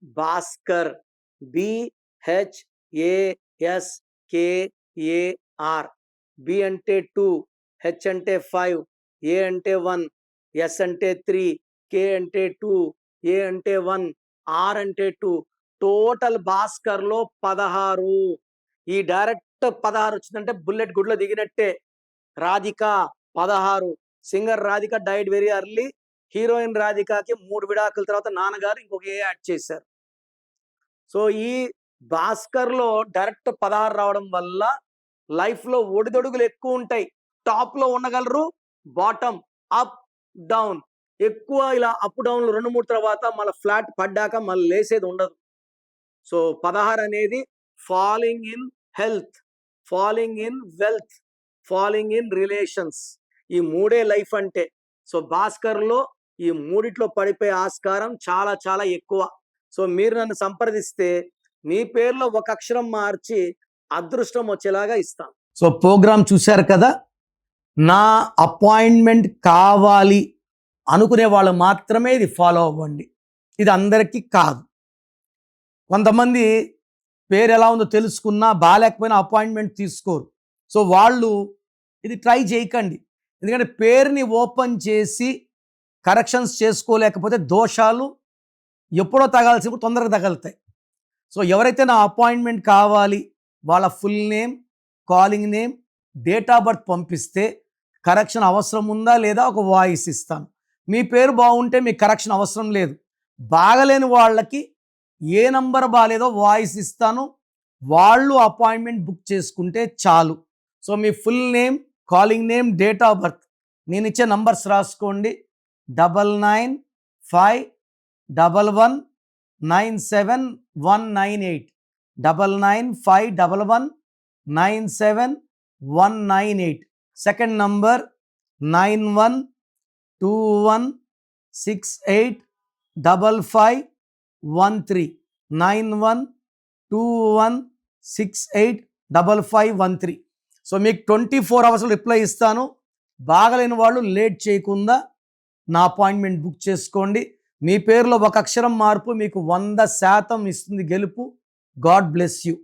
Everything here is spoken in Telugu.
భాస్కర్, BHASKAR. బి అంటే 2, హెచ్ అంటే 5, ఏ అంటే 1, ఎస్ అంటే 3, కే అంటే 2, ఏ అంటే 1, ఆర్ అంటే 2. టోటల్ భాస్కర్లో 16. ఈ డైరెక్ట్ 16 వచ్చిందంటే బుల్లెట్ గుడ్లో దిగినట్టే. Radhika 16. Singer Radhika died very early. Heroine రాధికకి 3 విడాకుల తర్వాత నాన్నగారు ఇంకొక ఏ యాడ్ చేశారు. సో ఈ భాస్కర్లో డైరెక్ట్ 16 రావడం వల్ల లైఫ్ లో ఒడిదొడుగులు ఎక్కువ ఉంటాయి. టాప్ లో ఉండగలరు, బాటమ్, అప్, డౌన్. ఎక్కువ ఇలా అప్ డౌన్లు 2-3 తర్వాత మళ్ళీ ఫ్లాట్ పడ్డాక మళ్ళీ లేసేది ఉండదు. సో 16 అనేది falling in health, falling in wealth, falling in relations. ఈ 3 లైఫ్ అంటే. సో భాస్కర్లో ఈ 3 పడిపోయే ఆస్కారం చాలా చాలా ఎక్కువ. సో మీరు నన్ను సంప్రదిస్తే మీ పేరులో ఒక అక్షరం మార్చి అదృష్టం వచ్చేలాగా ఇస్తాను. సో ప్రోగ్రామ్ చూశారు కదా. నా అపాయింట్మెంట్ కావాలి అనుకునే వాళ్ళు మాత్రమే ఇది ఫాలో అవ్వండి. ఇది అందరికీ కాదు. కొంతమంది పేరు ఎలా ఉందో తెలుసుకున్నా బాగాలేకపోయినా అపాయింట్మెంట్ తీసుకోరు. సో వాళ్ళు ఇది ట్రై చేయకండి. ఎందుకంటే పేరుని ఓపెన్ చేసి కరెక్షన్స్ చేసుకోలేకపోతే దోషాలు ఎప్పుడో తగాల్సినప్పుడు తొందరగా తగులుతాయి. సో ఎవరైతే నా అపాయింట్మెంట్ కావాలి వాళ్ళ full name, calling name, date of birth పంపిస్తే కరెక్షన్ అవసరం ఉందా లేదా ఒక వాయిస్ ఇస్తాను. మీ పేరు బాగుంటే మీకు కరెక్షన్ అవసరం లేదు. బాగలేని వాళ్ళకి ఏ నంబర్ బాగాలేదో వాయిస్ ఇస్తాను. వాళ్ళు అపాయింట్మెంట్ బుక్ చేసుకుంటే చాలు. So me full name, calling name, date of birth నేను ఇచ్చే నంబర్స్ రాసుకోండి. 9951197198, 9951197198. Second number 9121685513, 9121685513. సో మీకు 24 అవర్స్లో రిప్లై ఇస్తాను. బాగలేని వాళ్ళు లేట్ చేయకుండా నా అపాయింట్మెంట్ బుక్ చేసుకోండి. మీ పేరులో ఒక అక్షరం మార్పు మీకు 100% ఇస్తుంది గెలుపు. God bless you.